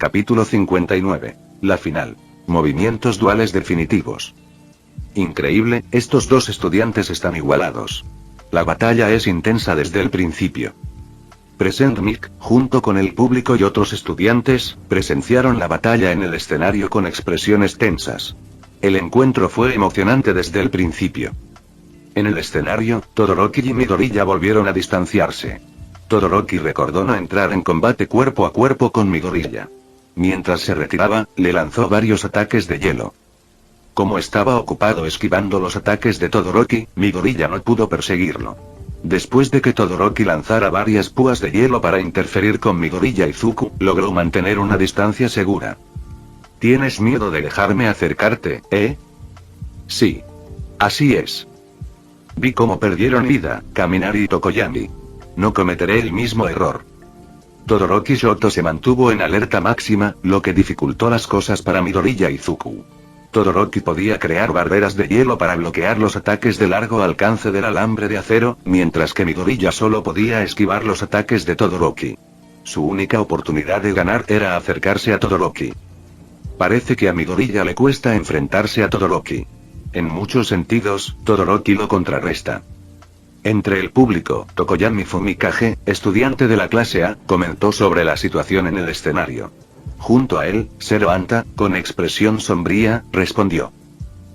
Capítulo 59. La final. Movimientos duales definitivos. Increíble, estos dos estudiantes están igualados. La batalla es intensa desde el principio. Present Mick, junto con el público y otros estudiantes, presenciaron la batalla en el escenario con expresiones tensas. El encuentro fue emocionante desde el principio. En el escenario, Todoroki y Midoriya volvieron a distanciarse. Todoroki recordó no entrar en combate cuerpo a cuerpo con Midoriya. Mientras se retiraba, le lanzó varios ataques de hielo. Como estaba ocupado esquivando los ataques de Todoroki, Midoriya no pudo perseguirlo. Después de que Todoroki lanzara varias púas de hielo para interferir con Midoriya y Zuko, logró mantener una distancia segura. ¿Tienes miedo de dejarme acercarte, eh? Sí. Así es. Vi cómo perdieron vida, Kaminari y Tokoyami. No cometeré el mismo error. Todoroki Shoto se mantuvo en alerta máxima, lo que dificultó las cosas para Midoriya y Zuko. Todoroki podía crear barreras de hielo para bloquear los ataques de largo alcance del alambre de acero, mientras que Midoriya solo podía esquivar los ataques de Todoroki. Su única oportunidad de ganar era acercarse a Todoroki. Parece que a Midoriya le cuesta enfrentarse a Todoroki. En muchos sentidos, Todoroki lo contrarresta. Entre el público, Tokoyami Fumikage, estudiante de la clase A, comentó sobre la situación en el escenario. Junto a él, Zero Anta, con expresión sombría, respondió: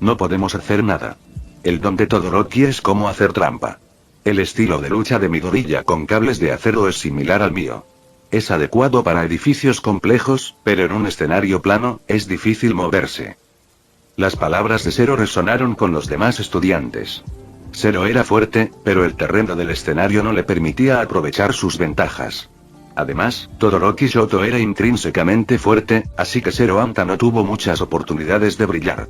no podemos hacer nada. El don de Todoroki es como hacer trampa. El estilo de lucha de Midoriya con cables de acero es similar al mío. Es adecuado para edificios complejos, pero en un escenario plano, es difícil moverse. Las palabras de Zero resonaron con los demás estudiantes. Zero era fuerte, pero el terreno del escenario no le permitía aprovechar sus ventajas. Además, Todoroki Shoto era intrínsecamente fuerte, así que Zero Anta no tuvo muchas oportunidades de brillar.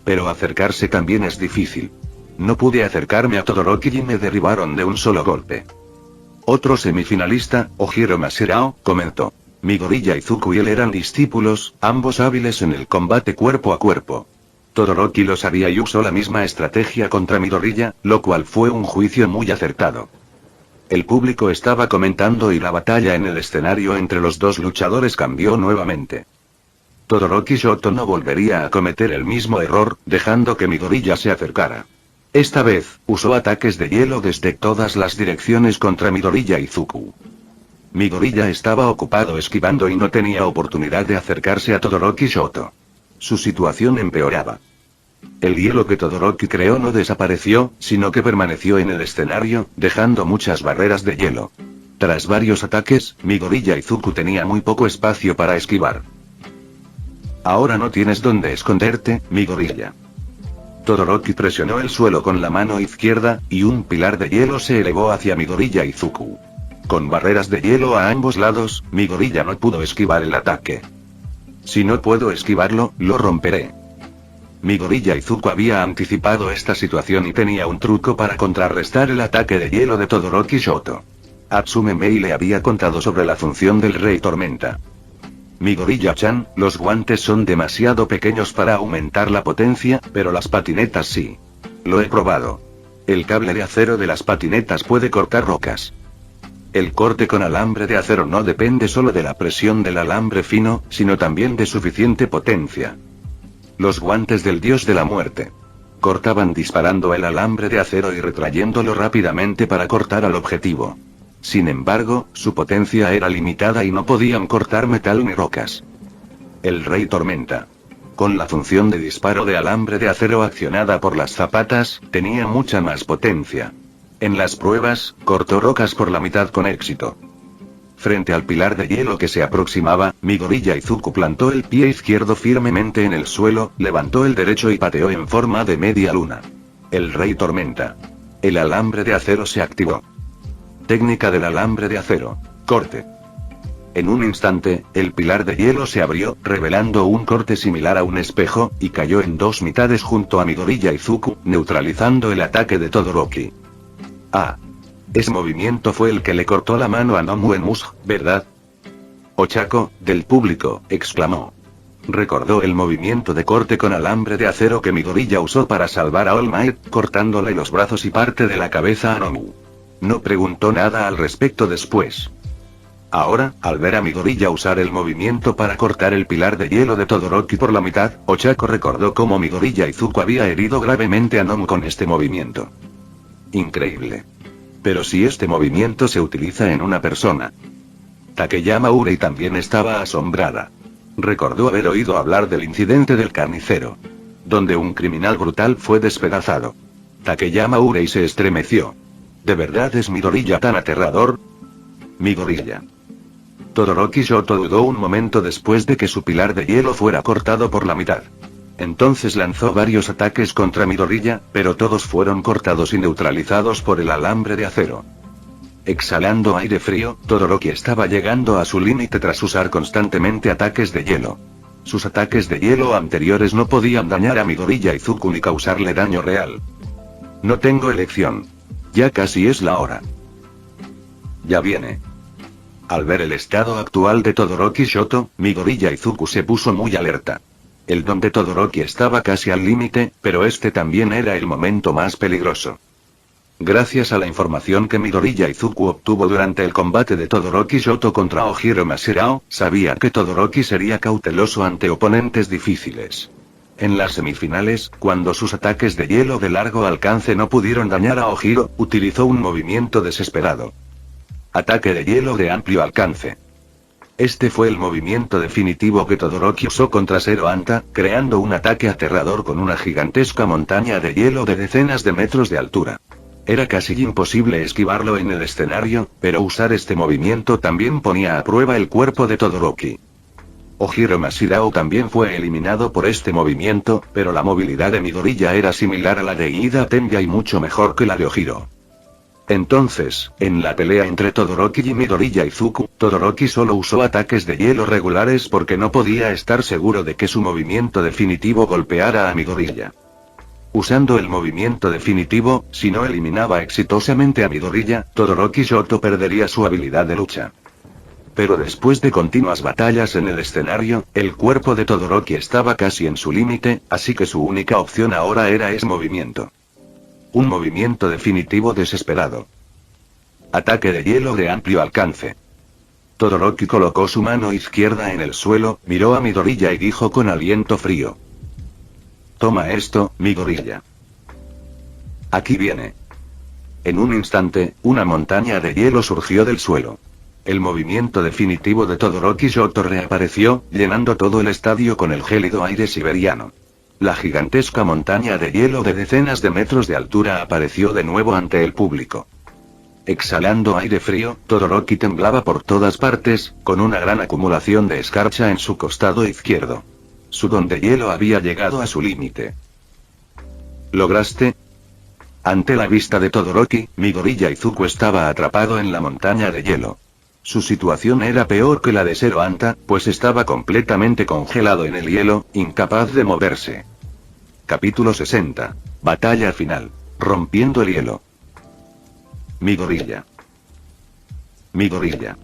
Pero acercarse también es difícil. No pude acercarme a Todoroki y me derribaron de un solo golpe. Otro semifinalista, Ojiro Maserao, comentó: Midoriya y Zuko y él eran discípulos, ambos hábiles en el combate cuerpo a cuerpo. Todoroki lo sabía y usó la misma estrategia contra Midoriya, lo cual fue un juicio muy acertado. El público estaba comentando y la batalla en el escenario entre los dos luchadores cambió nuevamente. Todoroki Shoto no volvería a cometer el mismo error, dejando que Midoriya se acercara. Esta vez, usó ataques de hielo desde todas las direcciones contra Midoriya y Zuko. Midoriya estaba ocupado esquivando y no tenía oportunidad de acercarse a Todoroki Shoto. Su situación empeoraba. El hielo que Todoroki creó no desapareció, sino que permaneció en el escenario, dejando muchas barreras de hielo. Tras varios ataques, Midoriya y Zuko tenían muy poco espacio para esquivar. Ahora no tienes dónde esconderte, Midoriya. Todoroki presionó el suelo con la mano izquierda, y un pilar de hielo se elevó hacia Midoriya y Zuko. Con barreras de hielo a ambos lados, Midoriya no pudo esquivar el ataque. Si no puedo esquivarlo, lo romperé. Midoriya y Zuko había anticipado esta situación y tenía un truco para contrarrestar el ataque de hielo de Todoroki Shoto. Atsume Mei le había contado sobre la función del Rey Tormenta. Midoriya-chan, los guantes son demasiado pequeños para aumentar la potencia, pero las patinetas sí. Lo he probado. El cable de acero de las patinetas puede cortar rocas. El corte con alambre de acero no depende solo de la presión del alambre fino, sino también de suficiente potencia. Los guantes del dios de la muerte. Cortaban disparando el alambre de acero y retrayéndolo rápidamente para cortar al objetivo. Sin embargo, su potencia era limitada y no podían cortar metal ni rocas. El Rey Tormenta. Con la función de disparo de alambre de acero accionada por las zapatas, tenía mucha más potencia. En las pruebas, cortó rocas por la mitad con éxito. Frente al pilar de hielo que se aproximaba, Midoriya y Zuko plantó el pie izquierdo firmemente en el suelo, levantó el derecho y pateó en forma de media luna. El Rey Tormenta. El alambre de acero se activó. Técnica del alambre de acero. Corte. En un instante, el pilar de hielo se abrió, revelando un corte similar a un espejo, y cayó en dos mitades junto a Midoriya y Zuko, neutralizando el ataque de Todoroki. Ah. Ese movimiento fue el que le cortó la mano a Nomu en Mush, ¿verdad? Ochako, del público, exclamó. Recordó el movimiento de corte con alambre de acero que Midoriya usó para salvar a All Might, cortándole los brazos y parte de la cabeza a Nomu. No preguntó nada al respecto después. Ahora, al ver a Midoriya usar el movimiento para cortar el pilar de hielo de Todoroki por la mitad, Ochako recordó cómo Midoriya Izuku había herido gravemente a Nomu con este movimiento. Increíble. Pero si este movimiento se utiliza en una persona. Takeyama Urei también estaba asombrada. Recordó haber oído hablar del incidente del carnicero, donde un criminal brutal fue despedazado. Takeyama Urei se estremeció. ¿De verdad es Midoriya tan aterrador? Midoriya. Todoroki Shoto dudó un momento después de que su pilar de hielo fuera cortado por la mitad. Entonces lanzó varios ataques contra Midoriya, pero todos fueron cortados y neutralizados por el alambre de acero. Exhalando aire frío, Todoroki estaba llegando a su límite tras usar constantemente ataques de hielo. Sus ataques de hielo anteriores no podían dañar a Midoriya Izuku ni causarle daño real. No tengo elección. Ya casi es la hora. Ya viene. Al ver el estado actual de Todoroki Shoto, Midoriya Izuku se puso muy alerta. El don de Todoroki estaba casi al límite, pero este también era el momento más peligroso. Gracias a la información que Midoriya Izuku obtuvo durante el combate de Todoroki Shoto contra Ojiro Mashirao, sabía que Todoroki sería cauteloso ante oponentes difíciles. En las semifinales, cuando sus ataques de hielo de largo alcance no pudieron dañar a Ojiro, utilizó un movimiento desesperado. Ataque de hielo de amplio alcance. Este fue el movimiento definitivo que Todoroki usó contra Zero Anta, creando un ataque aterrador con una gigantesca montaña de hielo de decenas de metros de altura. Era casi imposible esquivarlo en el escenario, pero usar este movimiento también ponía a prueba el cuerpo de Todoroki. Ojiro Mashirao también fue eliminado por este movimiento, pero la movilidad de Midoriya era similar a la de Ida Tenbya y mucho mejor que la de Ojiro. Entonces, en la pelea entre Todoroki y Midoriya Izuku, Todoroki solo usó ataques de hielo regulares porque no podía estar seguro de que su movimiento definitivo golpeara a Midoriya. Usando el movimiento definitivo, si no eliminaba exitosamente a Midoriya, Todoroki Shoto perdería su habilidad de lucha. Pero después de continuas batallas en el escenario, el cuerpo de Todoroki estaba casi en su límite, así que su única opción ahora era ese movimiento. Un movimiento definitivo desesperado. Ataque de hielo de amplio alcance. Todoroki colocó su mano izquierda en el suelo, miró a Midoriya y dijo con aliento frío. Toma esto, Midoriya. Aquí viene. En un instante, una montaña de hielo surgió del suelo. El movimiento definitivo de Todoroki Shoto reapareció, llenando todo el estadio con el gélido aire siberiano. La gigantesca montaña de hielo de decenas de metros de altura apareció de nuevo ante el público. Exhalando aire frío, Todoroki temblaba por todas partes, con una gran acumulación de escarcha en su costado izquierdo. Su don de hielo había llegado a su límite. ¿Lograste? Ante la vista de Todoroki, Midoriya Izuku estaba atrapado en la montaña de hielo. Su situación era peor que la de Zero Anta, pues estaba completamente congelado en el hielo, incapaz de moverse. Capítulo 60. Batalla final. Rompiendo el hielo. Midoriya. Midoriya.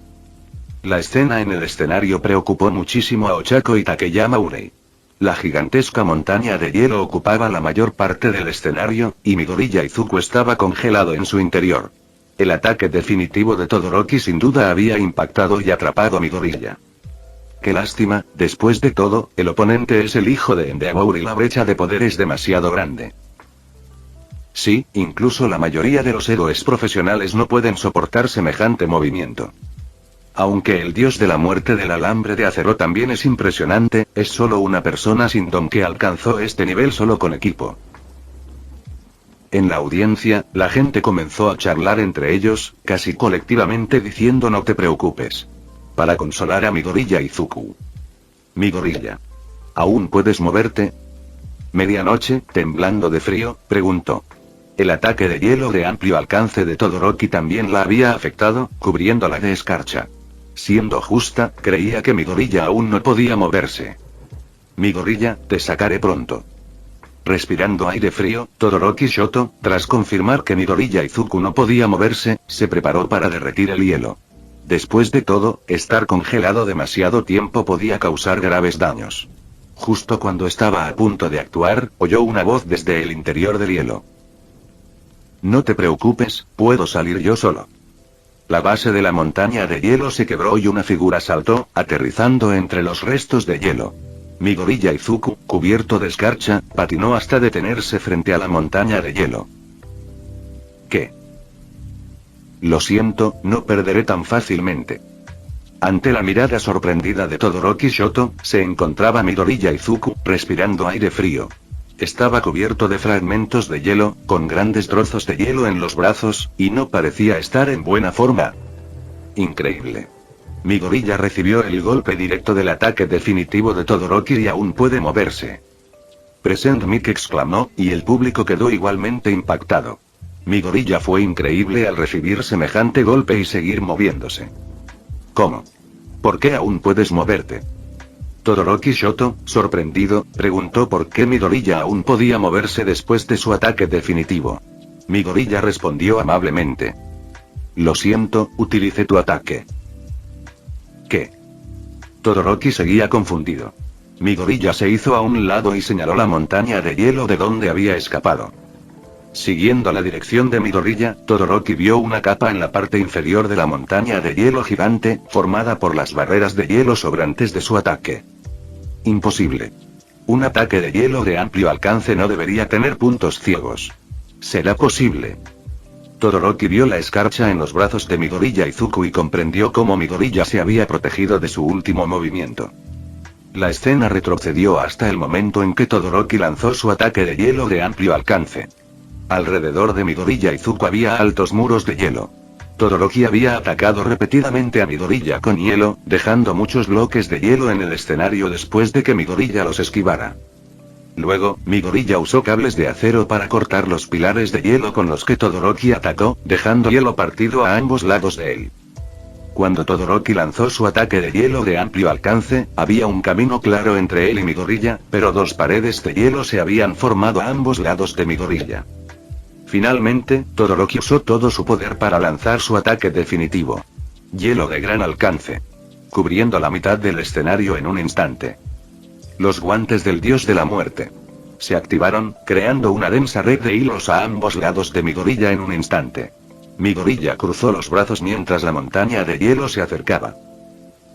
La escena en el escenario preocupó muchísimo a Ochako y Takeyama Urei. La gigantesca montaña de hielo ocupaba la mayor parte del escenario, y Midoriya Izuku estaba congelado en su interior. El ataque definitivo de Todoroki sin duda había impactado y atrapado a Midoriya. Qué lástima, después de todo, el oponente es el hijo de Endeavor y la brecha de poder es demasiado grande. Sí, incluso la mayoría de los héroes profesionales no pueden soportar semejante movimiento. Aunque el dios de la muerte del alambre de acero también es impresionante, es solo una persona sin don que alcanzó este nivel solo con equipo. En la audiencia, la gente comenzó a charlar entre ellos, casi colectivamente diciendo no te preocupes. Para consolar a Midoriya Izuku. Midoriya. ¿Aún puedes moverte? Medianoche, temblando de frío, preguntó. El ataque de hielo de amplio alcance de Todoroki también la había afectado, cubriéndola de escarcha. Siendo justa, creía que Midoriya aún no podía moverse. Midoriya, te sacaré pronto. Respirando aire frío, Todoroki Shoto, tras confirmar que Midoriya Izuku no podía moverse, se preparó para derretir el hielo. Después de todo, estar congelado demasiado tiempo podía causar graves daños. Justo cuando estaba a punto de actuar, oyó una voz desde el interior del hielo. No te preocupes, puedo salir yo solo. La base de la montaña de hielo se quebró y una figura saltó, aterrizando entre los restos de hielo. Midoriya Izuku, cubierto de escarcha, patinó hasta detenerse frente a la montaña de hielo. ¿Qué? Lo siento, no perderé tan fácilmente. Ante la mirada sorprendida de Todoroki Shoto, se encontraba Midoriya Izuku, respirando aire frío. Estaba cubierto de fragmentos de hielo, con grandes trozos de hielo en los brazos, y no parecía estar en buena forma. Increíble. Midoriya recibió el golpe directo del ataque definitivo de Todoroki y aún puede moverse. Present Mic exclamó, y el público quedó igualmente impactado. Midoriya fue increíble al recibir semejante golpe y seguir moviéndose. ¿Cómo? ¿Por qué aún puedes moverte? Todoroki Shoto, sorprendido, preguntó por qué Midoriya aún podía moverse después de su ataque definitivo. Midoriya respondió amablemente. Lo siento, utilicé tu ataque. ¿Qué? Todoroki seguía confundido. Midoriya se hizo a un lado y señaló la montaña de hielo de donde había escapado. Siguiendo la dirección de Midoriya, Todoroki vio una capa en la parte inferior de la montaña de hielo gigante, formada por las barreras de hielo sobrantes de su ataque. Imposible. Un ataque de hielo de amplio alcance no debería tener puntos ciegos. ¿Será posible? Todoroki vio la escarcha en los brazos de Midoriya Izuku y comprendió cómo Midoriya se había protegido de su último movimiento. La escena retrocedió hasta el momento en que Todoroki lanzó su ataque de hielo de amplio alcance. Alrededor de Midoriya Izuku había altos muros de hielo. Todoroki había atacado repetidamente a Midoriya con hielo, dejando muchos bloques de hielo en el escenario después de que Midoriya los esquivara. Luego, Midoriya usó cables de acero para cortar los pilares de hielo con los que Todoroki atacó, dejando hielo partido a ambos lados de él. Cuando Todoroki lanzó su ataque de hielo de amplio alcance, había un camino claro entre él y Midoriya, pero dos paredes de hielo se habían formado a ambos lados de Midoriya. Finalmente, Todoroki usó todo su poder para lanzar su ataque definitivo. Hielo de gran alcance. Cubriendo la mitad del escenario en un instante. Los guantes del dios de la muerte. Se activaron, creando una densa red de hilos a ambos lados de Midoriya en un instante. Midoriya cruzó los brazos mientras la montaña de hielo se acercaba.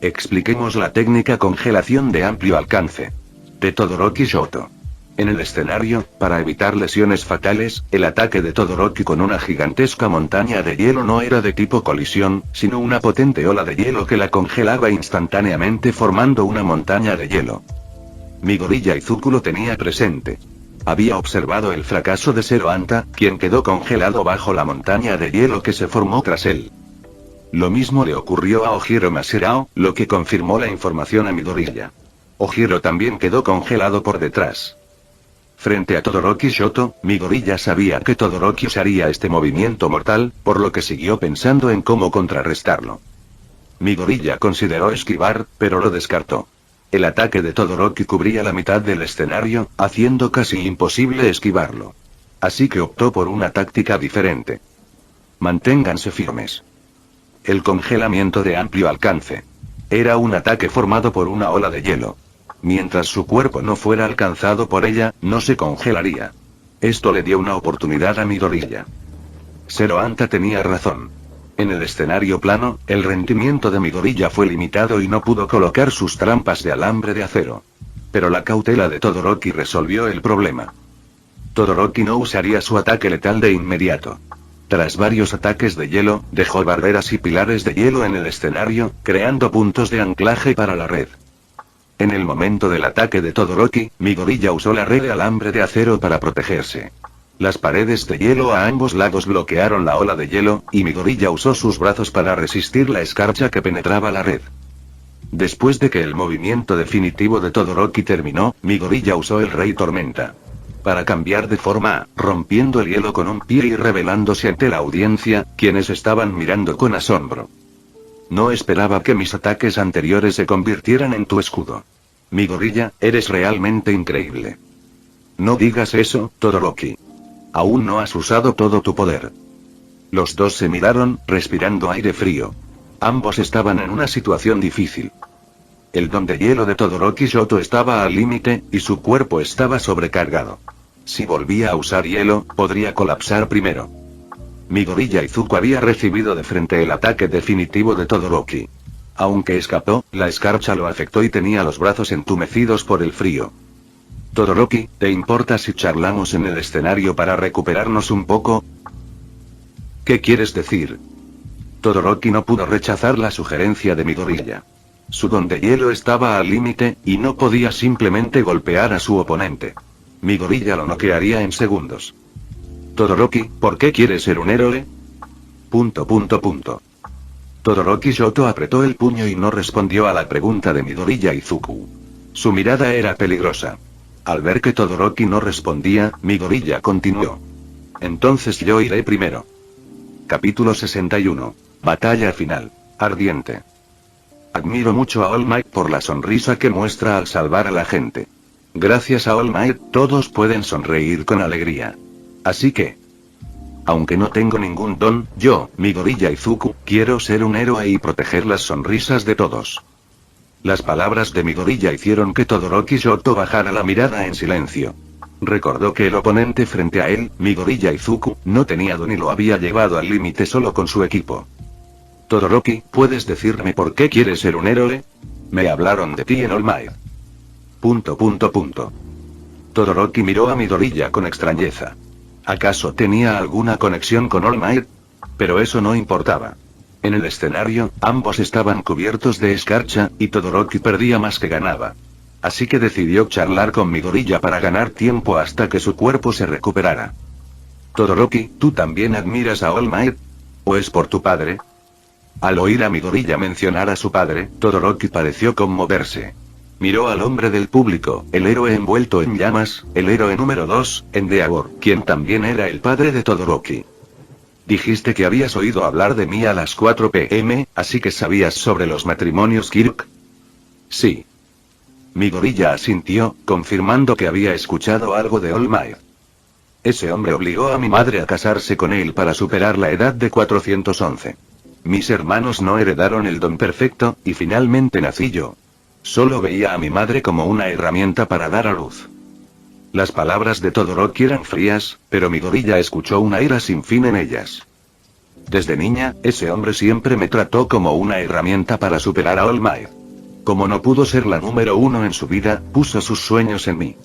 Expliquemos la técnica congelación de amplio alcance. De Todoroki Shoto. En el escenario, para evitar lesiones fatales, el ataque de Todoroki con una gigantesca montaña de hielo no era de tipo colisión, sino una potente ola de hielo que la congelaba instantáneamente formando una montaña de hielo. Midoriya Izuku lo tenía presente. Había observado el fracaso de Zero Anta, quien quedó congelado bajo la montaña de hielo que se formó tras él. Lo mismo le ocurrió a Ojiro Maserao, lo que confirmó la información a Midoriya. Ojiro también quedó congelado por detrás. Frente a Todoroki Shoto, Midoriya sabía que Todoroki usaría este movimiento mortal, por lo que siguió pensando en cómo contrarrestarlo. Midoriya consideró esquivar, pero lo descartó. El ataque de Todoroki cubría la mitad del escenario, haciendo casi imposible esquivarlo. Así que optó por una táctica diferente. Manténganse firmes. El congelamiento de amplio alcance. Era un ataque formado por una ola de hielo. Mientras su cuerpo no fuera alcanzado por ella, no se congelaría. Esto le dio una oportunidad a Midoriya. Zero Anta tenía razón. En el escenario plano, el rendimiento de Midoriya fue limitado y no pudo colocar sus trampas de alambre de acero. Pero la cautela de Todoroki resolvió el problema. Todoroki no usaría su ataque letal de inmediato. Tras varios ataques de hielo, dejó barreras y pilares de hielo en el escenario, creando puntos de anclaje para la red. En el momento del ataque de Todoroki, Midoriya usó la red de alambre de acero para protegerse. Las paredes de hielo a ambos lados bloquearon la ola de hielo, y Midoriya usó sus brazos para resistir la escarcha que penetraba la red. Después de que el movimiento definitivo de Todoroki terminó, Midoriya usó el Rey Tormenta. Para cambiar de forma, rompiendo el hielo con un pie y revelándose ante la audiencia, quienes estaban mirando con asombro. No esperaba que mis ataques anteriores se convirtieran en tu escudo. Midoriya, eres realmente increíble. No digas eso, Todoroki. Aún no has usado todo tu poder. Los dos se miraron, respirando aire frío. Ambos estaban en una situación difícil. El don de hielo de Todoroki Shoto estaba al límite, y su cuerpo estaba sobrecargado. Si volvía a usar hielo, podría colapsar primero. Midoriya Izuku había recibido de frente el ataque definitivo de Todoroki. Aunque escapó, la escarcha lo afectó y tenía los brazos entumecidos por el frío. Todoroki, ¿te importa si charlamos en el escenario para recuperarnos un poco? ¿Qué quieres decir? Todoroki no pudo rechazar la sugerencia de Midoriya. Su don de hielo estaba al límite, y no podía simplemente golpear a su oponente. Midoriya lo noquearía en segundos. Todoroki, ¿por qué quieres ser un héroe? Todoroki Shoto apretó el puño y no respondió a la pregunta de Midoriya Izuku. Su mirada era peligrosa. Al ver que Todoroki no respondía, Midoriya continuó. Entonces yo iré primero. Capítulo 61. Batalla final. Ardiente. Admiro mucho a All Might por la sonrisa que muestra al salvar a la gente. Gracias a All Might, todos pueden sonreír con alegría. Así que, aunque no tengo ningún don, yo, Midoriya Izuku, quiero ser un héroe y proteger las sonrisas de todos. Las palabras de Midoriya hicieron que Todoroki Shoto bajara la mirada en silencio. Recordó que el oponente frente a él, Midoriya Izuku, no tenía don y lo había llevado al límite solo con su equipo. Todoroki, ¿puedes decirme por qué quieres ser un héroe? Me hablaron de ti en All Might. Todoroki miró a Midoriya con extrañeza. ¿Acaso tenía alguna conexión con All Might? Pero eso no importaba. En el escenario, ambos estaban cubiertos de escarcha, y Todoroki perdía más que ganaba. Así que decidió charlar con Midoriya para ganar tiempo hasta que su cuerpo se recuperara. Todoroki, ¿tú también admiras a All Might? ¿O es por tu padre? Al oír a Midoriya mencionar a su padre, Todoroki pareció conmoverse. Miró al hombre del público, el héroe envuelto en llamas, el héroe número 2, Endeavor, quien también era el padre de Todoroki. Dijiste que habías oído hablar de mí a las 4 p.m., así que sabías sobre los matrimonios Kirk. Sí. Midoriya asintió, confirmando que había escuchado algo de All Might. Ese hombre obligó a mi madre a casarse con él para superar la edad de 411. Mis hermanos no heredaron el don perfecto, y finalmente nací yo. Solo veía a mi madre como una herramienta para dar a luz. Las palabras de Todoroki eran frías, pero Midoriya escuchó una ira sin fin en ellas. Desde niña, ese hombre siempre me trató como una herramienta para superar a All Might. Como no pudo ser la número 1 en su vida, puso sus sueños en mí.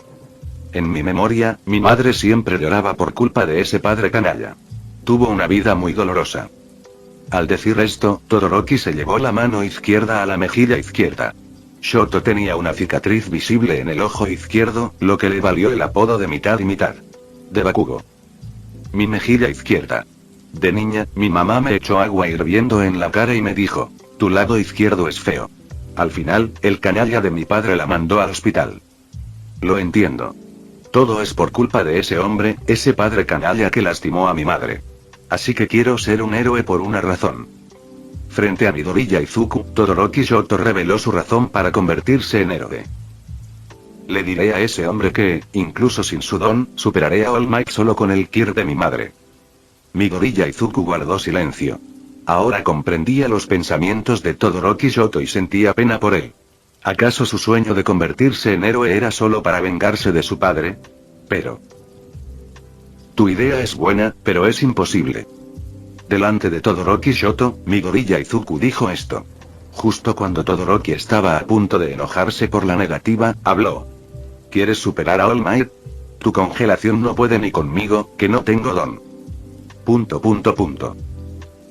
En mi memoria, mi madre siempre lloraba por culpa de ese padre canalla. Tuvo una vida muy dolorosa. Al decir esto, Todoroki se llevó la mano izquierda a la mejilla izquierda. Shoto tenía una cicatriz visible en el ojo izquierdo, lo que le valió el apodo de mitad y mitad. De Bakugo. Mi mejilla izquierda. De niña, mi mamá me echó agua hirviendo en la cara y me dijo, tu lado izquierdo es feo. Al final, el canalla de mi padre la mandó al hospital. Lo entiendo. Todo es por culpa de ese hombre, ese padre canalla que lastimó a mi madre. Así que quiero ser un héroe por una razón. Frente a Midoriya Izuku, Todoroki Shoto reveló su razón para convertirse en héroe. Le diré a ese hombre que, incluso sin su don, superaré a All Might solo con el Kir de mi madre. Midoriya Izuku guardó silencio. Ahora comprendía los pensamientos de Todoroki Shoto y sentía pena por él. ¿Acaso su sueño de convertirse en héroe era solo para vengarse de su padre? Pero... tu idea es buena, pero es imposible. Delante de Todoroki Shoto, Midoriya Izuku dijo esto. Justo cuando Todoroki estaba a punto de enojarse por la negativa, habló. ¿Quieres superar a All Might? Tu congelación no puede ni conmigo, que no tengo don. ...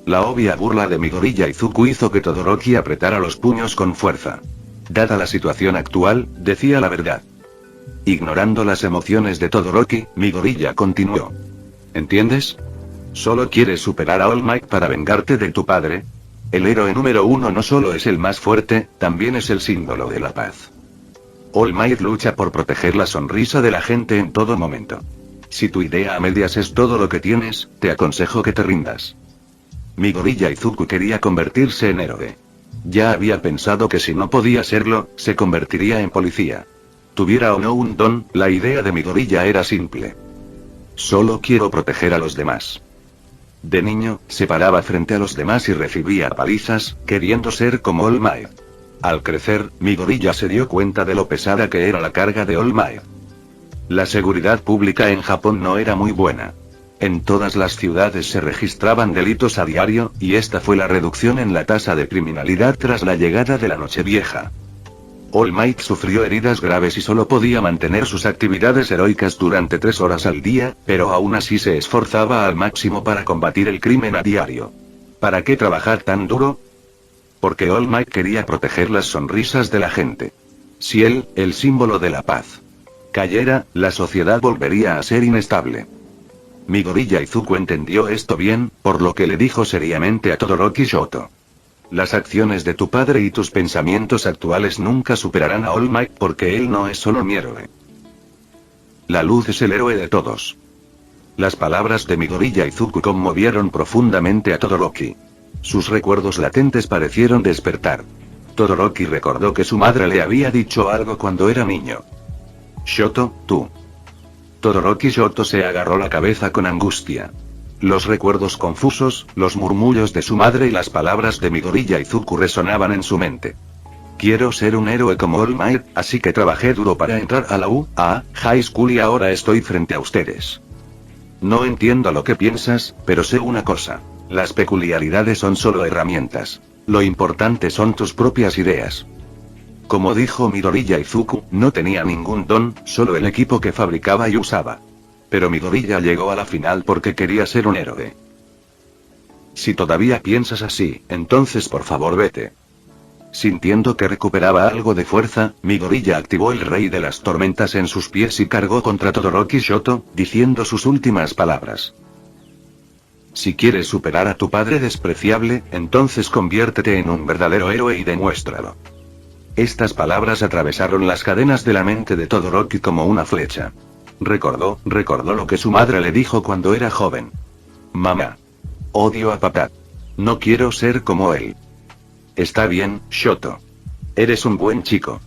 La obvia burla de Midoriya Izuku hizo que Todoroki apretara los puños con fuerza. Dada la situación actual, decía la verdad. Ignorando las emociones de Todoroki, Midoriya continuó. ¿Entiendes? ¿Solo quieres superar a All Might para vengarte de tu padre? El héroe número 1 no solo es el más fuerte, también es el símbolo de la paz. All Might lucha por proteger la sonrisa de la gente en todo momento. Si tu idea a medias es todo lo que tienes, te aconsejo que te rindas. Midoriya Izuku quería convertirse en héroe. Ya había pensado que si no podía serlo, se convertiría en policía. Tuviera o no un don, la idea de Midoriya era simple. Solo quiero proteger a los demás. De niño, se paraba frente a los demás y recibía palizas, queriendo ser como All Might. Al crecer, Midoriya se dio cuenta de lo pesada que era la carga de All Might. La seguridad pública en Japón no era muy buena. En todas las ciudades se registraban delitos a diario, y esta fue la reducción en la tasa de criminalidad tras la llegada de la Nochevieja. All Might sufrió heridas graves y solo podía mantener sus actividades heroicas durante 3 horas al día, pero aún así se esforzaba al máximo para combatir el crimen a diario. ¿Para qué trabajar tan duro? Porque All Might quería proteger las sonrisas de la gente. Si él, el símbolo de la paz, cayera, la sociedad volvería a ser inestable. Midoriya Izuku entendió esto bien, por lo que le dijo seriamente a Todoroki Shoto. Las acciones de tu padre y tus pensamientos actuales nunca superarán a All Might porque él no es solo mi héroe. La luz es el héroe de todos. Las palabras de Midoriya Izuku conmovieron profundamente a Todoroki. Sus recuerdos latentes parecieron despertar. Todoroki recordó que su madre le había dicho algo cuando era niño. Shoto, tú. Todoroki Shoto se agarró la cabeza con angustia. Los recuerdos confusos, los murmullos de su madre y las palabras de Midoriya Izuku resonaban en su mente. Quiero ser un héroe como All Might, así que trabajé duro para entrar a la UA High School y ahora estoy frente a ustedes. No entiendo lo que piensas, pero sé una cosa. Las peculiaridades son solo herramientas. Lo importante son tus propias ideas. Como dijo Midoriya Izuku, no tenía ningún don, solo el equipo que fabricaba y usaba. Pero Midoriya llegó a la final porque quería ser un héroe. Si todavía piensas así, entonces por favor vete. Sintiendo que recuperaba algo de fuerza, Midoriya activó el Rey de las Tormentas en sus pies y cargó contra Todoroki Shoto, diciendo sus últimas palabras. Si quieres superar a tu padre despreciable, entonces conviértete en un verdadero héroe y demuéstralo. Estas palabras atravesaron las cadenas de la mente de Todoroki como una flecha. Recordó lo que su madre le dijo cuando era joven. Mamá. Odio a papá. No quiero ser como él. Está bien, Shoto. Eres un buen chico.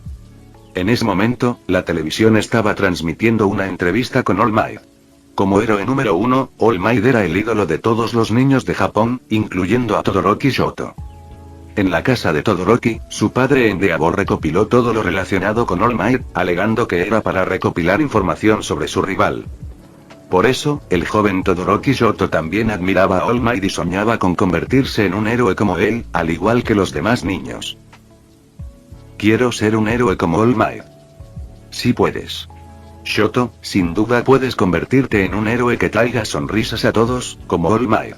En ese momento, la televisión estaba transmitiendo una entrevista con All Might. Como héroe número 1, All Might era el ídolo de todos los niños de Japón, incluyendo a Todoroki Shoto. En la casa de Todoroki, su padre Endeavor recopiló todo lo relacionado con All Might, alegando que era para recopilar información sobre su rival. Por eso, el joven Todoroki Shoto también admiraba a All Might y soñaba con convertirse en un héroe como él, al igual que los demás niños. Quiero ser un héroe como All Might. Sí puedes. Shoto, sin duda puedes convertirte en un héroe que traiga sonrisas a todos, como All Might.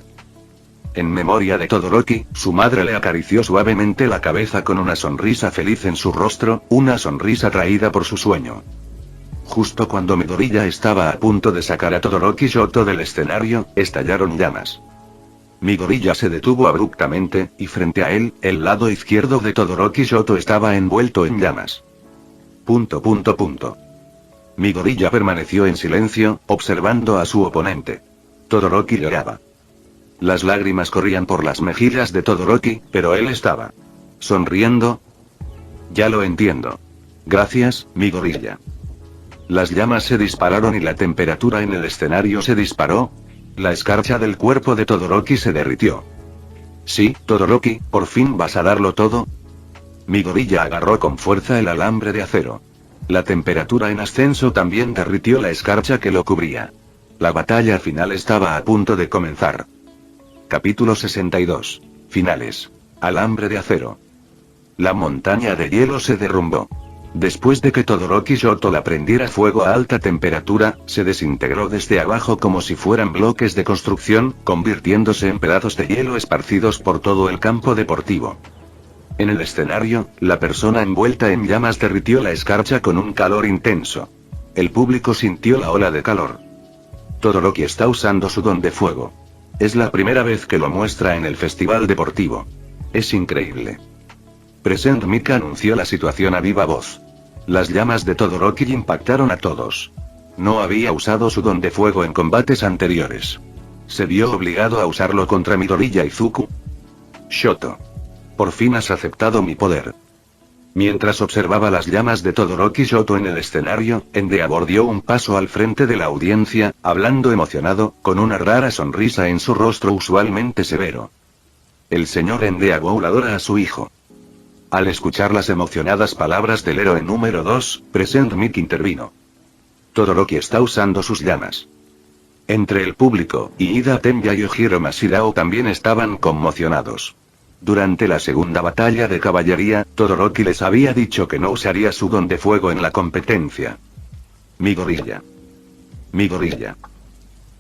En memoria de Todoroki, su madre le acarició suavemente la cabeza con una sonrisa feliz en su rostro, una sonrisa traída por su sueño. Justo cuando Midoriya estaba a punto de sacar a Todoroki Shoto del escenario, estallaron llamas. Midoriya se detuvo abruptamente, y frente a él, el lado izquierdo de Todoroki Shoto estaba envuelto en llamas. Midoriya permaneció en silencio, observando a su oponente. Todoroki lloraba. Las lágrimas corrían por las mejillas de Todoroki, pero él estaba sonriendo. Ya lo entiendo. Gracias, Midoriya. Las llamas se dispararon y la temperatura en el escenario se disparó. La escarcha del cuerpo de Todoroki se derritió. Sí, Todoroki, ¿por fin vas a darlo todo? Midoriya agarró con fuerza el alambre de acero. La temperatura en ascenso también derritió la escarcha que lo cubría. La batalla final estaba a punto de comenzar. Capítulo 62. Finales. Alambre de acero. La montaña de hielo se derrumbó. Después de que Todoroki Shoto la prendiera fuego a alta temperatura, se desintegró desde abajo como si fueran bloques de construcción, convirtiéndose en pedazos de hielo esparcidos por todo el campo deportivo. En el escenario, la persona envuelta en llamas derritió la escarcha con un calor intenso. El público sintió la ola de calor. Todoroki está usando su don de fuego. Es la primera vez que lo muestra en el festival deportivo. Es increíble. Present Mic anunció la situación a viva voz. Las llamas de Todoroki impactaron a todos. No había usado su don de fuego en combates anteriores. Se vio obligado a usarlo contra Midoriya Izuku. Shoto. Por fin has aceptado mi poder. Mientras observaba las llamas de Todoroki Shoto en el escenario, Endeavor dio un paso al frente de la audiencia, hablando emocionado, con una rara sonrisa en su rostro usualmente severo. El señor Endeavor adora a su hijo. Al escuchar las emocionadas palabras del héroe número 2, Present Mic intervino. Todoroki está usando sus llamas. Entre el público, Iida Tenya y Ojiro Mashirao también estaban conmocionados. Durante la segunda batalla de caballería, Todoroki les había dicho que no usaría su don de fuego en la competencia. Mi gorilla. Mi gorilla.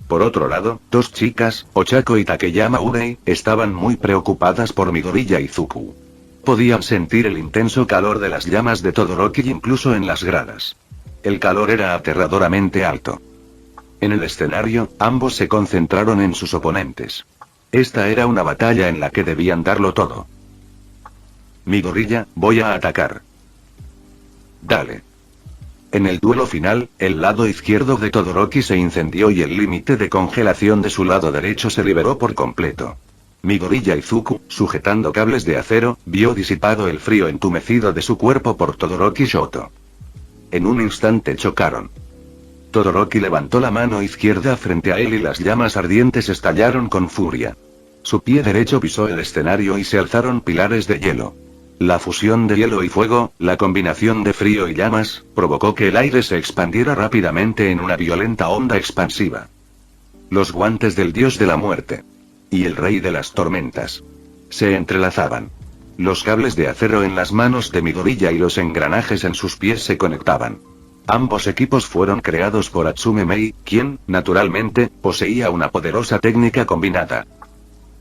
Por otro lado, dos chicas, Ochako y Takeyama Urei, estaban muy preocupadas por Midoriya Izuku. Podían sentir el intenso calor de las llamas de Todoroki incluso en las gradas. El calor era aterradoramente alto. En el escenario, ambos se concentraron en sus oponentes. Esta era una batalla en la que debían darlo todo. Mi gorilla, voy a atacar. Dale. En el duelo final, el lado izquierdo de Todoroki se incendió y el límite de congelación de su lado derecho se liberó por completo. Mi gorilla Izuku, sujetando cables de acero, vio disipado el frío entumecido de su cuerpo por Todoroki Shoto. En un instante chocaron. Todoroki levantó la mano izquierda frente a él y las llamas ardientes estallaron con furia. Su pie derecho pisó el escenario y se alzaron pilares de hielo. La fusión de hielo y fuego, la combinación de frío y llamas, provocó que el aire se expandiera rápidamente en una violenta onda expansiva. Los guantes del dios de la muerte y el rey de las tormentas se entrelazaban. Los cables de acero en las manos de Midoriya y los engranajes en sus pies se conectaban. Ambos equipos fueron creados por Atsume Mei, quien, naturalmente, poseía una poderosa técnica combinada.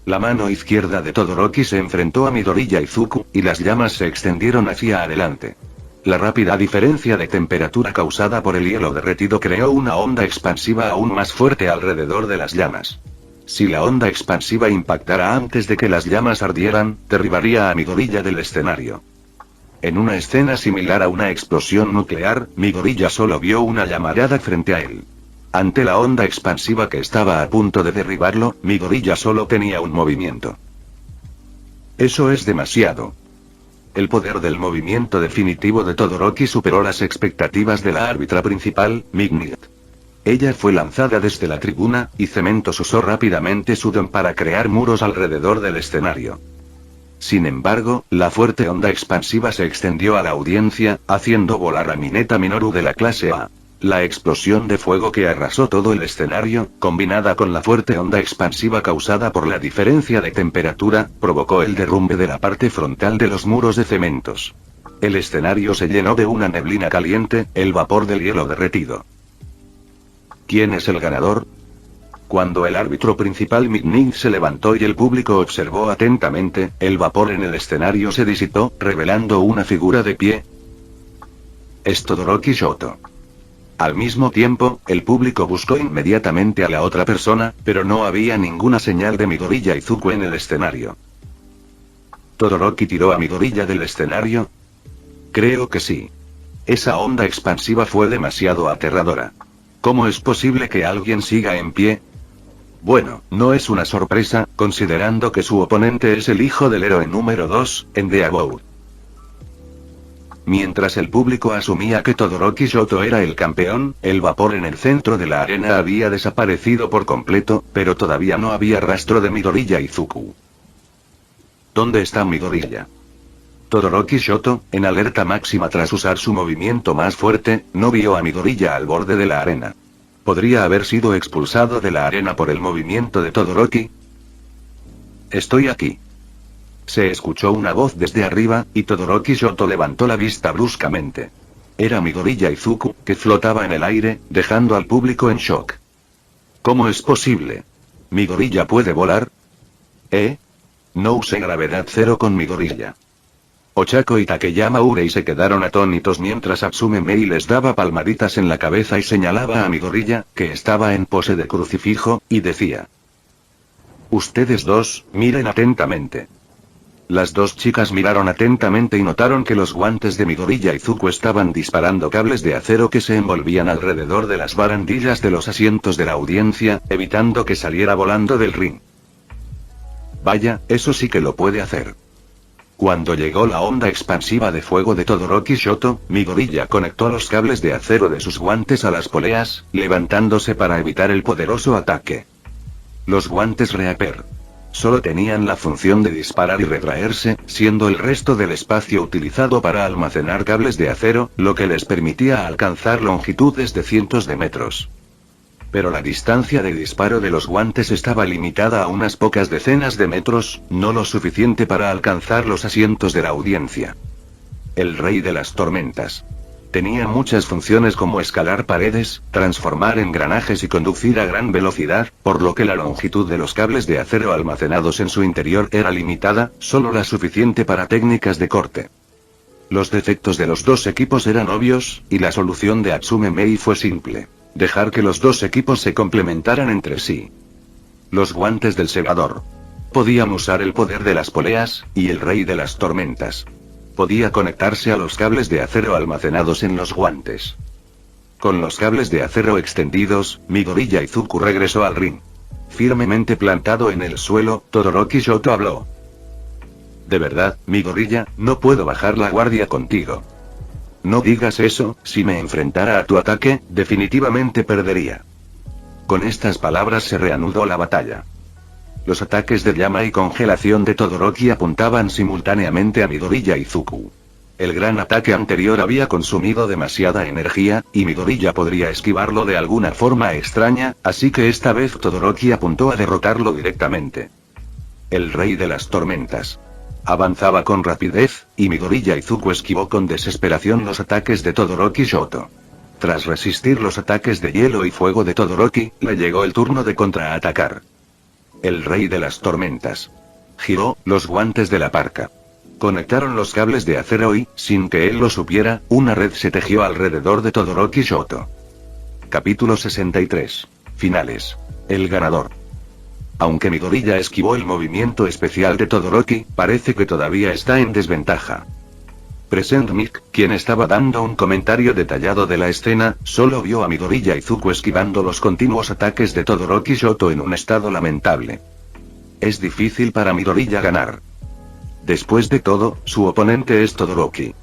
La mano izquierda de Todoroki se enfrentó a Midoriya Izuku, y las llamas se extendieron hacia adelante. La rápida diferencia de temperatura causada por el hielo derretido creó una onda expansiva aún más fuerte alrededor de las llamas. Si la onda expansiva impactara antes de que las llamas ardieran, derribaría a Midoriya del escenario. En una escena similar a una explosión nuclear, Midoriya solo vio una llamarada frente a él. Ante la onda expansiva que estaba a punto de derribarlo, Midoriya solo tenía un movimiento. Eso es demasiado. El poder del movimiento definitivo de Todoroki superó las expectativas de la árbitra principal, Mignet. Ella fue lanzada desde la tribuna, y Cemento usó rápidamente su don para crear muros alrededor del escenario. Sin embargo, la fuerte onda expansiva se extendió a la audiencia, haciendo volar a Mineta Minoru de la clase A. La explosión de fuego que arrasó todo el escenario, combinada con la fuerte onda expansiva causada por la diferencia de temperatura, provocó el derrumbe de la parte frontal de los muros de cementos. El escenario se llenó de una neblina caliente, el vapor del hielo derretido. ¿Quién es el ganador? Cuando el árbitro principal Mignet se levantó y el público observó atentamente, el vapor en el escenario se disipó, revelando una figura de pie. Es Todoroki Shoto. Al mismo tiempo, el público buscó inmediatamente a la otra persona, pero no había ninguna señal de Midoriya Izuku en el escenario. ¿Todoroki tiró a Midoriya del escenario? Creo que sí. Esa onda expansiva fue demasiado aterradora. ¿Cómo es posible que alguien siga en pie? Bueno, no es una sorpresa, considerando que su oponente es el hijo del héroe número 2, Endeavor. Mientras el público asumía que Todoroki Shoto era el campeón, el vapor en el centro de la arena había desaparecido por completo, pero todavía no había rastro de Midoriya Izuku. ¿Dónde está Midoriya? Todoroki Shoto, en alerta máxima tras usar su movimiento más fuerte, no vio a Midoriya al borde de la arena. ¿Podría haber sido expulsado de la arena por el movimiento de Todoroki? Estoy aquí. Se escuchó una voz desde arriba, y Todoroki Shoto levantó la vista bruscamente. Era Midoriya Izuku, que flotaba en el aire, dejando al público en shock. ¿Cómo es posible? ¿Midoriya puede volar? No usé gravedad cero con Midoriya. Ochako y Takeyama Urei se quedaron atónitos mientras Atsume Mei les daba palmaditas en la cabeza y señalaba a Midoriya, que estaba en pose de crucifijo, y decía: Ustedes dos, miren atentamente. Las dos chicas miraron atentamente y notaron que los guantes de Midoriya Izuku estaban disparando cables de acero que se envolvían alrededor de las barandillas de los asientos de la audiencia, evitando que saliera volando del ring. Vaya, eso sí que lo puede hacer. Cuando llegó la onda expansiva de fuego de Todoroki Shoto, Midoriya conectó los cables de acero de sus guantes a las poleas, levantándose para evitar el poderoso ataque. Los guantes Reaper solo tenían la función de disparar y retraerse, siendo el resto del espacio utilizado para almacenar cables de acero, lo que les permitía alcanzar longitudes de cientos de metros. Pero la distancia de disparo de los guantes estaba limitada a unas pocas decenas de metros, no lo suficiente para alcanzar los asientos de la audiencia. El rey de las tormentas. Tenía muchas funciones como escalar paredes, transformar engranajes y conducir a gran velocidad, por lo que la longitud de los cables de acero almacenados en su interior era limitada, solo la suficiente para técnicas de corte. Los defectos de los dos equipos eran obvios, y la solución de Atsume Mei fue simple: dejar que los dos equipos se complementaran entre sí. Los guantes del segador. Podían usar el poder de las poleas, y el rey de las tormentas podía conectarse a los cables de acero almacenados en los guantes. Con los cables de acero extendidos, Midoriya Izuku regresó al ring. Firmemente plantado en el suelo, Todoroki Shoto habló. De verdad, Midoriya, no puedo bajar la guardia contigo. No digas eso, si me enfrentara a tu ataque, definitivamente perdería. Con estas palabras se reanudó la batalla. Los ataques de llama y congelación de Todoroki apuntaban simultáneamente a Midoriya Izuku. El gran ataque anterior había consumido demasiada energía, y Midoriya podría esquivarlo de alguna forma extraña, así que esta vez Todoroki apuntó a derrotarlo directamente. El rey de las tormentas. Avanzaba con rapidez, y Midoriya Izuku esquivó con desesperación los ataques de Todoroki Shoto. Tras resistir los ataques de hielo y fuego de Todoroki, le llegó el turno de contraatacar. El rey de las tormentas. Giró los guantes de la parca. Conectaron los cables de acero y, sin que él lo supiera, una red se tejió alrededor de Todoroki Shoto. Capítulo 63. Finales. El ganador. Aunque Midoriya esquivó el movimiento especial de Todoroki, parece que todavía está en desventaja. Present Mic, quien estaba dando un comentario detallado de la escena, solo vio a Midoriya Izuku esquivando los continuos ataques de Todoroki Shoto en un estado lamentable. Es difícil para Midoriya ganar. Después de todo, su oponente es Todoroki.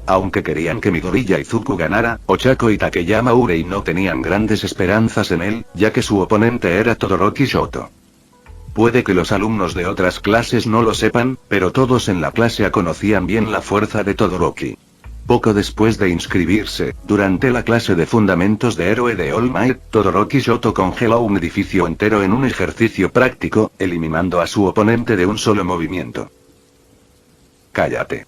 Aunque querían que Midoriya Izuku ganara, Ochako y Takeyama Urei no tenían grandes esperanzas en él, ya que su oponente era Todoroki Shoto. Puede que los alumnos de otras clases no lo sepan, pero todos en la clase conocían bien la fuerza de Todoroki. Poco después de inscribirse, durante la clase de Fundamentos de Héroe de All Might, Todoroki Shoto congeló un edificio entero en un ejercicio práctico, eliminando a su oponente de un solo movimiento. Cállate.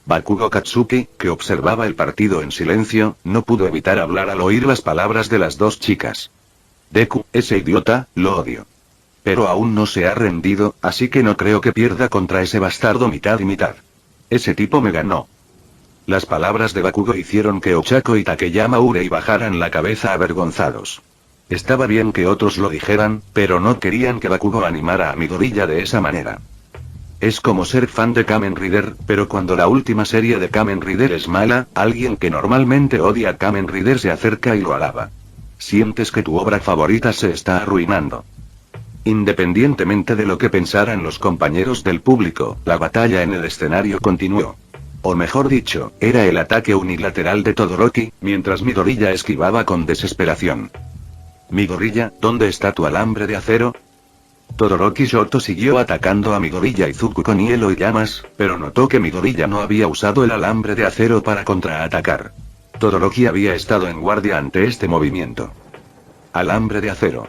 Bakugo Katsuki, que observaba el partido en silencio, no pudo evitar hablar al oír las palabras de las dos chicas. Deku, ese idiota, lo odio. Pero aún no se ha rendido, así que no creo que pierda contra ese bastardo mitad y mitad. Ese tipo me ganó. Las palabras de Bakugo hicieron que Ochako y Takeyama Urei bajaran la cabeza avergonzados. Estaba bien que otros lo dijeran, pero no querían que Bakugo animara a Midoriya de esa manera. Es como ser fan de Kamen Rider, pero cuando la última serie de Kamen Rider es mala, alguien que normalmente odia a Kamen Rider se acerca y lo alaba. Sientes que tu obra favorita se está arruinando. Independientemente de lo que pensaran los compañeros del público, la batalla en el escenario continuó. O mejor dicho, era el ataque unilateral de Todoroki, mientras Midoriya esquivaba con desesperación. Midoriya, ¿dónde está tu alambre de acero? Todoroki Shoto siguió atacando a Midoriya Izuku con hielo y llamas, pero notó que Midoriya no había usado el alambre de acero para contraatacar. Todoroki había estado en guardia ante este movimiento. Alambre de acero.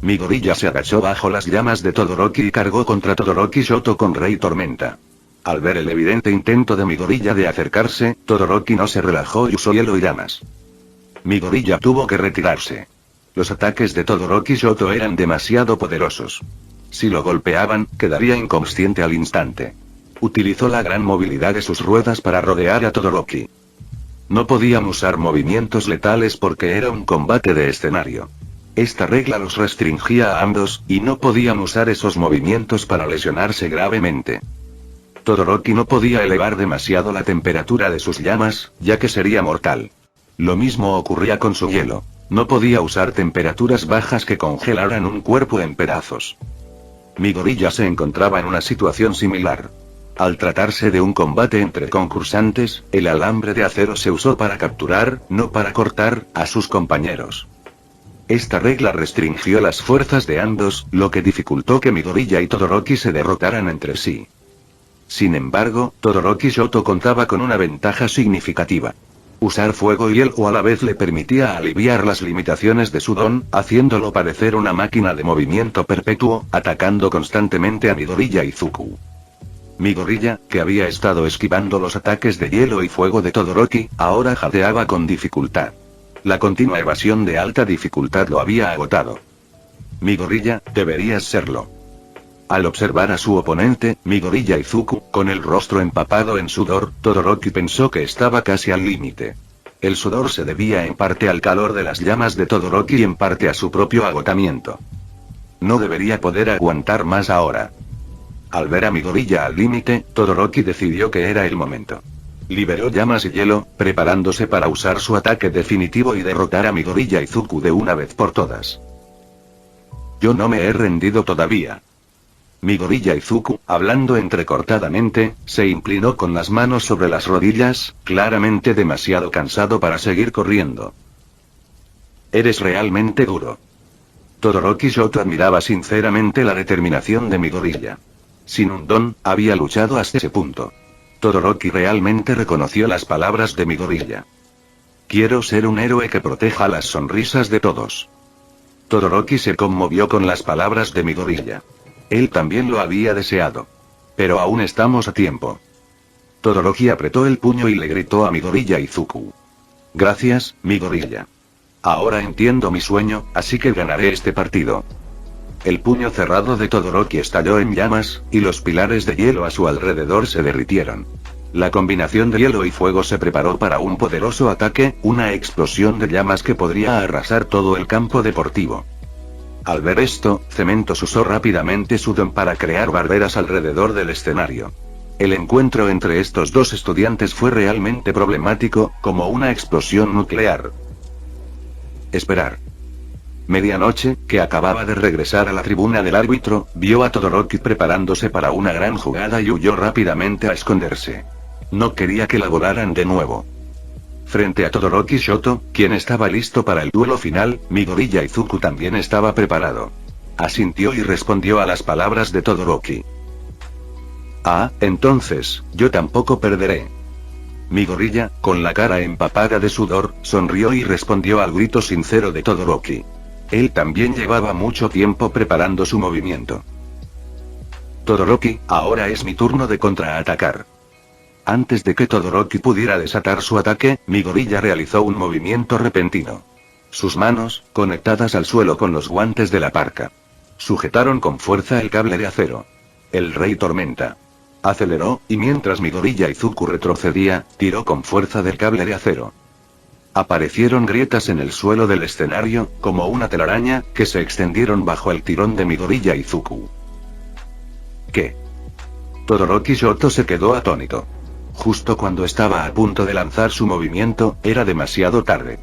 Midoriya se agachó bajo las llamas de Todoroki y cargó contra Todoroki Shoto con Rey Tormenta. Al ver el evidente intento de Midoriya de acercarse, Todoroki no se relajó y usó hielo y llamas. Midoriya tuvo que retirarse. Los ataques de Todoroki Shoto eran demasiado poderosos. Si lo golpeaban, quedaría inconsciente al instante. Utilizó la gran movilidad de sus ruedas para rodear a Todoroki. No podían usar movimientos letales porque era un combate de escenario. Esta regla los restringía a ambos, y no podían usar esos movimientos para lesionarse gravemente. Todoroki no podía elevar demasiado la temperatura de sus llamas, ya que sería mortal. Lo mismo ocurría con su hielo. No podía usar temperaturas bajas que congelaran un cuerpo en pedazos. Midoriya se encontraba en una situación similar. Al tratarse de un combate entre concursantes, el alambre de acero se usó para capturar, no para cortar, a sus compañeros. Esta regla restringió las fuerzas de ambos, lo que dificultó que Midoriya y Todoroki se derrotaran entre sí. Sin embargo, Todoroki Shoto contaba con una ventaja significativa. Usar fuego y hielo a la vez le permitía aliviar las limitaciones de su don, haciéndolo parecer una máquina de movimiento perpetuo, atacando constantemente a Midoriya Izuku. Midoriya, que había estado esquivando los ataques de hielo y fuego de Todoroki, ahora jadeaba con dificultad. La continua evasión de alta dificultad lo había agotado. Midoriya, deberías serlo. Al observar a su oponente, Midoriya Izuku, con el rostro empapado en sudor, Todoroki pensó que estaba casi al límite. El sudor se debía en parte al calor de las llamas de Todoroki y en parte a su propio agotamiento. No debería poder aguantar más ahora. Al ver a Midoriya al límite, Todoroki decidió que era el momento. Liberó llamas y hielo, preparándose para usar su ataque definitivo y derrotar a Midoriya Izuku de una vez por todas. Yo no me he rendido todavía. Midoriya Izuku, hablando entrecortadamente, se inclinó con las manos sobre las rodillas, claramente demasiado cansado para seguir corriendo. Eres realmente duro. Todoroki Shoto admiraba sinceramente la determinación de Midoriya. Sin un don, había luchado hasta ese punto. Todoroki realmente reconoció las palabras de Midoriya. Quiero ser un héroe que proteja las sonrisas de todos. Todoroki se conmovió con las palabras de Midoriya. Él también lo había deseado. Pero aún estamos a tiempo. Todoroki apretó el puño y le gritó a Midoriya Izuku. Gracias, Midoriya. Ahora entiendo mi sueño, así que ganaré este partido. El puño cerrado de Todoroki estalló en llamas, y los pilares de hielo a su alrededor se derritieron. La combinación de hielo y fuego se preparó para un poderoso ataque, una explosión de llamas que podría arrasar todo el campo deportivo. Al ver esto, Cemento usó rápidamente su don para crear barreras alrededor del escenario. El encuentro entre estos dos estudiantes fue realmente problemático, como una explosión nuclear. Esperar. Medianoche, que acababa de regresar a la tribuna del árbitro, vio a Todoroki preparándose para una gran jugada y huyó rápidamente a esconderse. No quería que la volaran de nuevo. Frente a Todoroki Shoto, quien estaba listo para el duelo final, Midoriya Izuku también estaba preparado. Asintió y respondió a las palabras de Todoroki. Ah, entonces, yo tampoco perderé. Midoriya, con la cara empapada de sudor, sonrió y respondió al grito sincero de Todoroki. Él también llevaba mucho tiempo preparando su movimiento. Todoroki, ahora es mi turno de contraatacar. Antes de que Todoroki pudiera desatar su ataque, Midoriya realizó un movimiento repentino. Sus manos, conectadas al suelo con los guantes de la parca, sujetaron con fuerza el cable de acero. El Rey Tormenta aceleró, y mientras Midoriya Izuku retrocedía, tiró con fuerza del cable de acero. Aparecieron grietas en el suelo del escenario, como una telaraña, que se extendieron bajo el tirón de Midoriya Izuku. ¿Qué? Todoroki Shoto se quedó atónito. Justo cuando estaba a punto de lanzar su movimiento, era demasiado tarde.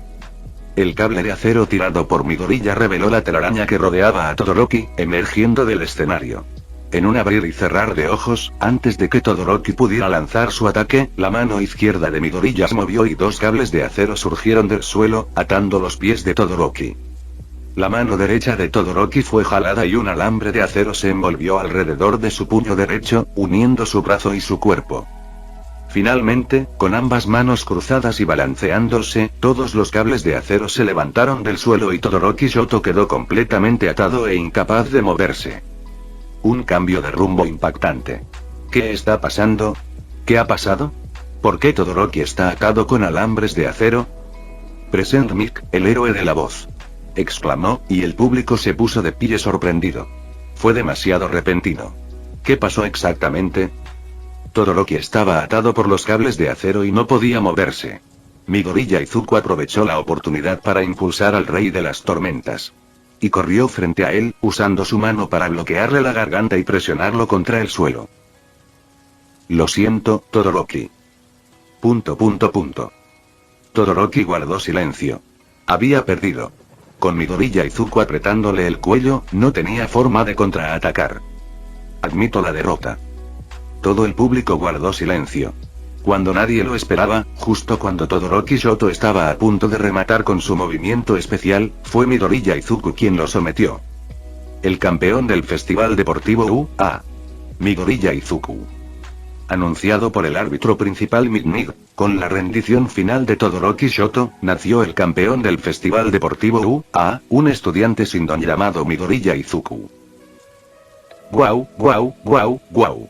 El cable de acero tirado por Midoriya reveló la telaraña que rodeaba a Todoroki, emergiendo del escenario. En un abrir y cerrar de ojos, antes de que Todoroki pudiera lanzar su ataque, la mano izquierda de Midoriya se movió y dos cables de acero surgieron del suelo, atando los pies de Todoroki. La mano derecha de Todoroki fue jalada y un alambre de acero se envolvió alrededor de su puño derecho, uniendo su brazo y su cuerpo. Finalmente, con ambas manos cruzadas y balanceándose, todos los cables de acero se levantaron del suelo y Todoroki Shoto quedó completamente atado e incapaz de moverse. Un cambio de rumbo impactante. ¿Qué está pasando? ¿Qué ha pasado? ¿Por qué Todoroki está atado con alambres de acero? Present Mic, el héroe de la voz. Exclamó, y el público se puso de pie sorprendido. Fue demasiado repentino. ¿Qué pasó exactamente? Todoroki estaba atado por los cables de acero y no podía moverse. Midoriya Izuku aprovechó la oportunidad para impulsar al Rey de las Tormentas. Y corrió frente a él, usando su mano para bloquearle la garganta y presionarlo contra el suelo. Lo siento, Todoroki. Todoroki guardó silencio. Había perdido. Con Midoriya Izuku apretándole el cuello, no tenía forma de contraatacar. Admito la derrota. Todo el público guardó silencio. Cuando nadie lo esperaba, justo cuando Todoroki Shoto estaba a punto de rematar con su movimiento especial, fue Midoriya Izuku quien lo sometió. El campeón del Festival Deportivo UA. Midoriya Izuku. Anunciado por el árbitro principal Mitnig, con la rendición final de Todoroki Shoto, nació el campeón del Festival Deportivo UA, un estudiante sin don llamado Midoriya Izuku. ¡Guau, guau, guau, guau!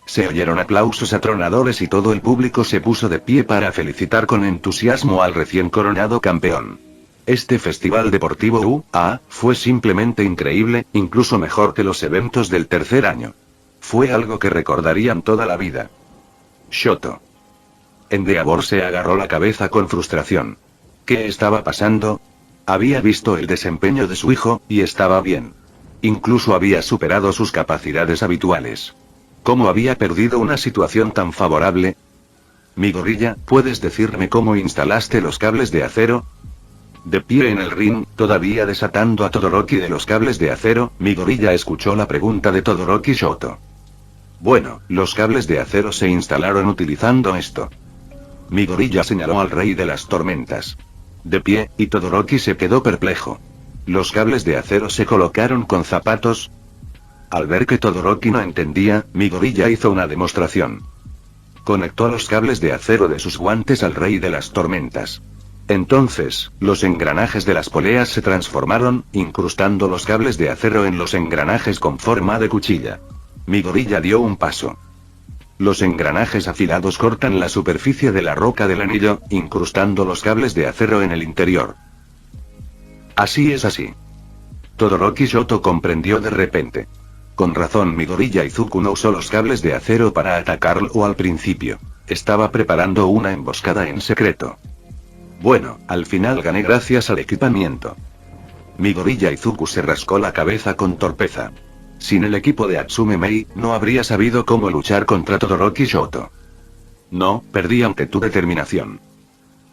Se oyeron aplausos atronadores y todo el público se puso de pie para felicitar con entusiasmo al recién coronado campeón. Este festival deportivo UA fue simplemente increíble, incluso mejor que los eventos del tercer año. Fue algo que recordarían toda la vida. Shoto. Endeavor se agarró la cabeza con frustración. ¿Qué estaba pasando? Había visto el desempeño de su hijo, y estaba bien. Incluso había superado sus capacidades habituales. ¿Cómo había perdido una situación tan favorable? Midoriya, ¿puedes decirme cómo instalaste los cables de acero? De pie en el ring, todavía desatando a Todoroki de los cables de acero, Midoriya escuchó la pregunta de Todoroki Shoto. Bueno, los cables de acero se instalaron utilizando esto. Midoriya señaló al rey de las tormentas. De pie, y Todoroki se quedó perplejo. ¿Los cables de acero se colocaron con zapatos? Al ver que Todoroki no entendía, Midoriya hizo una demostración. Conectó los cables de acero de sus guantes al rey de las tormentas. Entonces, los engranajes de las poleas se transformaron, incrustando los cables de acero en los engranajes con forma de cuchilla. Midoriya dio un paso. Los engranajes afilados cortan la superficie de la roca del anillo, incrustando los cables de acero en el interior. Así es así. Todoroki Shoto comprendió de repente. Con razón Midoriya Izuku no usó los cables de acero para atacarlo al principio. Estaba preparando una emboscada en secreto. Bueno, al final gané gracias al equipamiento. Midoriya Izuku se rascó la cabeza con torpeza. Sin el equipo de Atsume Mei, no habría sabido cómo luchar contra Todoroki Shoto. No, perdí ante tu determinación.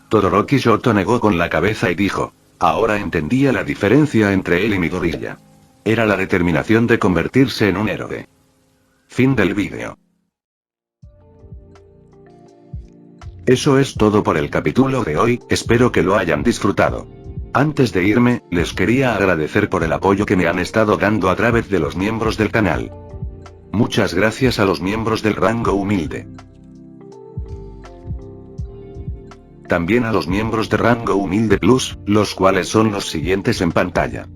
Todoroki Shoto negó con la cabeza y dijo. Ahora entendía la diferencia entre él y Midoriya. Era la determinación de convertirse en un héroe. Fin del vídeo. Eso es todo por el capítulo de hoy, espero que lo hayan disfrutado. Antes de irme, les quería agradecer por el apoyo que me han estado dando a través de los miembros del canal. Muchas gracias a los miembros del rango humilde. También a los miembros de rango humilde plus, los cuales son los siguientes en pantalla.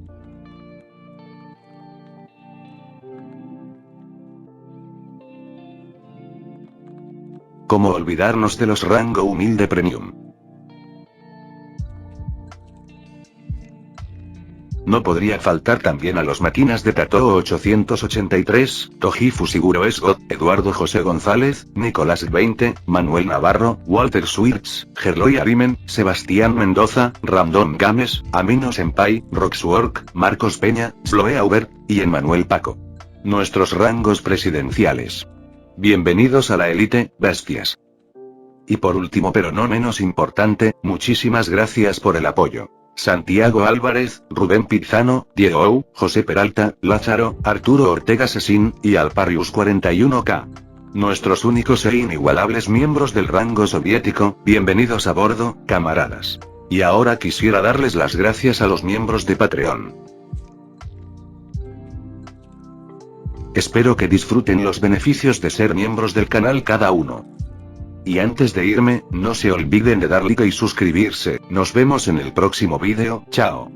¿Cómo olvidarnos de los rango humilde premium? No podría faltar también a los máquinas de Tatoo 883, Toji Fusiguro Esgot, Eduardo José González, Nicolás 20, Manuel Navarro, Walter Swirtz, Gerloy Arimen, Sebastián Mendoza, Random Games, Amino Senpai, Roxwork, Marcos Peña, Sloe Aubert, y Emmanuel Paco. Nuestros rangos presidenciales. Bienvenidos a la élite, bestias. Y por último pero no menos importante, muchísimas gracias por el apoyo. Santiago Álvarez, Rubén Pizano, Diego Ou, José Peralta, Lázaro, Arturo Ortega Sesín, y Alparius 41K. Nuestros únicos e inigualables miembros del rango soviético, bienvenidos a bordo, camaradas. Y ahora quisiera darles las gracias a los miembros de Patreon. Espero que disfruten los beneficios de ser miembros del canal cada uno. Y antes de irme, no se olviden de dar like y suscribirse, nos vemos en el próximo vídeo, chao.